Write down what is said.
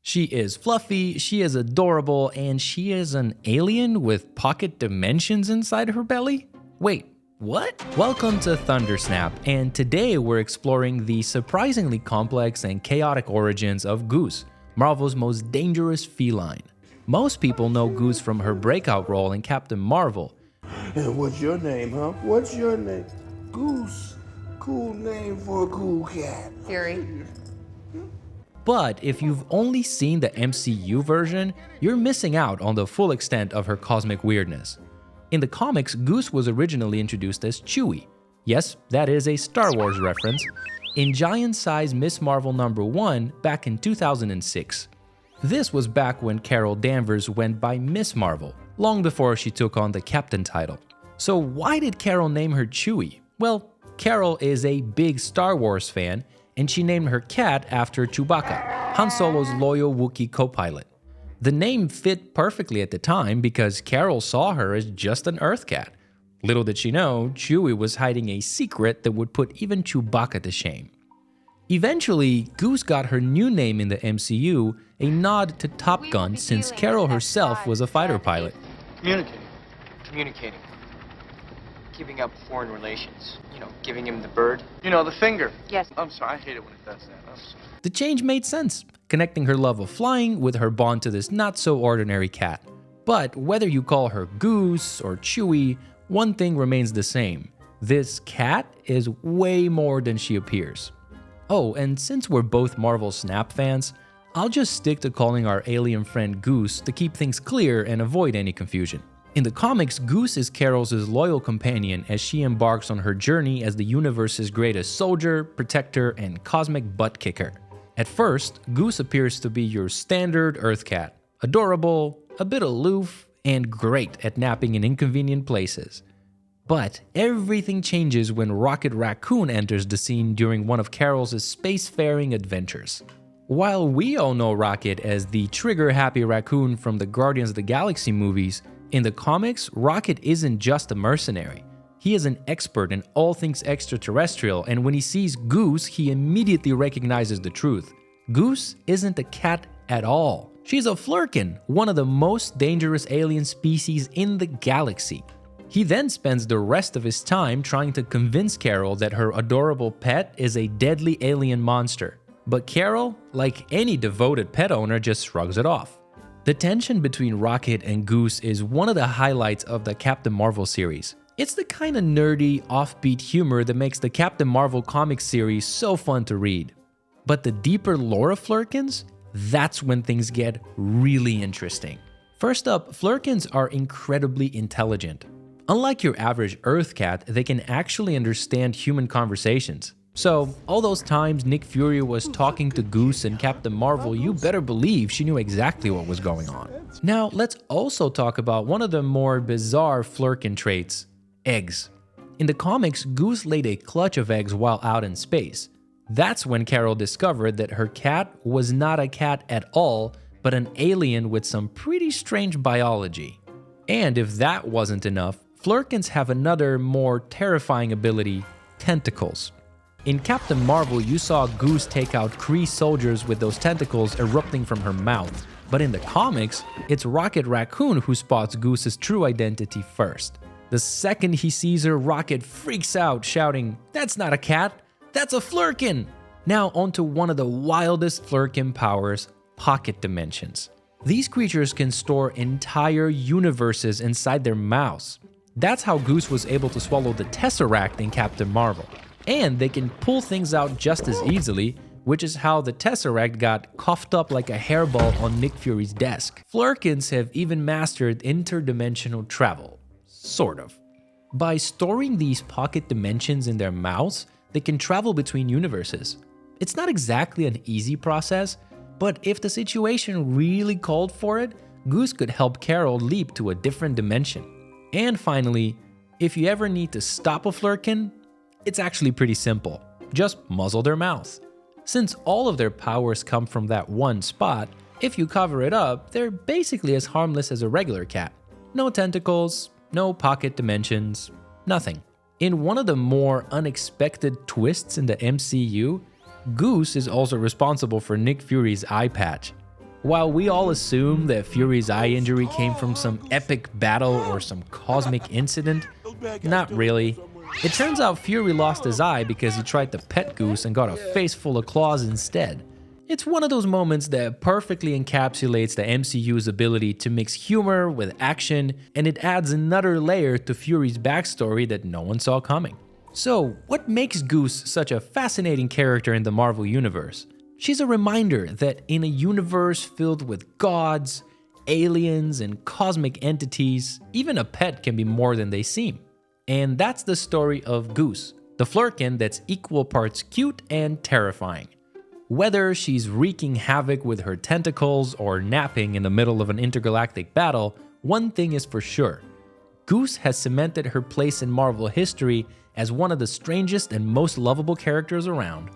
She is fluffy, she is adorable, and she is an alien with pocket dimensions inside her belly? Wait, what? Welcome to Thundersnap, and today we're exploring the surprisingly complex and chaotic origins of Goose, Marvel's most dangerous feline. Most people know Goose from her breakout role in Captain Marvel. And what's your name, huh? What's your name? Goose. Cool name for a cool cat. Fury. But if you've only seen the MCU version, you're missing out on the full extent of her cosmic weirdness. In the comics, Goose was originally introduced as Chewie. Yes, that is a Star Wars reference. In Giant Size Miss Marvel #1 back in 2006. This was back when Carol Danvers went by Miss Marvel, long before she took on the Captain title. So why did Carol name her Chewie? Well, Carol is a big Star Wars fan, and she named her cat after Chewbacca, Han Solo's loyal Wookiee co-pilot. The name fit perfectly at the time because Carol saw her as just an Earth cat. Little did she know, Chewie was hiding a secret that would put even Chewbacca to shame. Eventually, Goose got her new name in the MCU, a nod to Top Gun since Carol herself was a fighter pilot. Communicating. Keeping up foreign relations. You know, giving him the bird. You know, the finger. Yes. I'm sorry, I hate it when it does that. The change made sense, connecting her love of flying with her bond to this not-so-ordinary cat. But whether you call her Goose or Chewie, one thing remains the same. This cat is way more than she appears. Oh, and since we're both Marvel Snap fans, I'll just stick to calling our alien friend Goose to keep things clear and avoid any confusion. In the comics, Goose is Carol's loyal companion as she embarks on her journey as the universe's greatest soldier, protector, and cosmic butt kicker. At first, Goose appears to be your standard Earth cat, adorable, a bit aloof, and great at napping in inconvenient places. But everything changes when Rocket Raccoon enters the scene during one of Carol's spacefaring adventures. While we all know Rocket as the trigger-happy raccoon from the Guardians of the Galaxy movies, in the comics, Rocket isn't just a mercenary. He is an expert in all things extraterrestrial, and when he sees Goose, he immediately recognizes the truth. Goose isn't a cat at all. She's a Flerken, one of the most dangerous alien species in the galaxy. He then spends the rest of his time trying to convince Carol that her adorable pet is a deadly alien monster. But Carol, like any devoted pet owner, just shrugs it off. The tension between Rocket and Goose is one of the highlights of the Captain Marvel series. It's the kind of nerdy, offbeat humor that makes the Captain Marvel comic series so fun to read. But the deeper lore of Flerkens, that's when things get really interesting. First up, Flerkens are incredibly intelligent. Unlike your average Earth cat, they can actually understand human conversations. So, all those times Nick Fury was talking to Goose and Captain Marvel, you better believe she knew exactly what was going on. Now, let's also talk about one of the more bizarre Flerken traits, eggs. In the comics, Goose laid a clutch of eggs while out in space. That's when Carol discovered that her cat was not a cat at all, but an alien with some pretty strange biology. And if that wasn't enough, Flerkens have another, more terrifying ability, tentacles. In Captain Marvel, you saw Goose take out Kree soldiers with those tentacles erupting from her mouth. But in the comics, it's Rocket Raccoon who spots Goose's true identity first. The second he sees her, Rocket freaks out, shouting, "That's not a cat, that's a Flerken!" Now onto one of the wildest Flerken powers, pocket dimensions. These creatures can store entire universes inside their mouths. That's how Goose was able to swallow the Tesseract in Captain Marvel. And they can pull things out just as easily, which is how the Tesseract got coughed up like a hairball on Nick Fury's desk. Flerkens have even mastered interdimensional travel. Sort of. By storing these pocket dimensions in their mouths, they can travel between universes. It's not exactly an easy process, but if the situation really called for it, Goose could help Carol leap to a different dimension. And finally, if you ever need to stop a Flerken, it's actually pretty simple. Just muzzle their mouth. Since all of their powers come from that one spot, if you cover it up, they're basically as harmless as a regular cat. No tentacles, no pocket dimensions, nothing. In one of the more unexpected twists in the MCU, Goose is also responsible for Nick Fury's eye patch. While we all assume that Fury's eye injury came from some epic battle or some cosmic incident, not really. It turns out Fury lost his eye because he tried to pet Goose and got a face full of claws instead. It's one of those moments that perfectly encapsulates the MCU's ability to mix humor with action, and it adds another layer to Fury's backstory that no one saw coming. So, what makes Goose such a fascinating character in the Marvel Universe? She's a reminder that in a universe filled with gods, aliens, and cosmic entities, even a pet can be more than they seem. And that's the story of Goose, the Flerken that's equal parts cute and terrifying. Whether she's wreaking havoc with her tentacles or napping in the middle of an intergalactic battle, one thing is for sure. Goose has cemented her place in Marvel history as one of the strangest and most lovable characters around.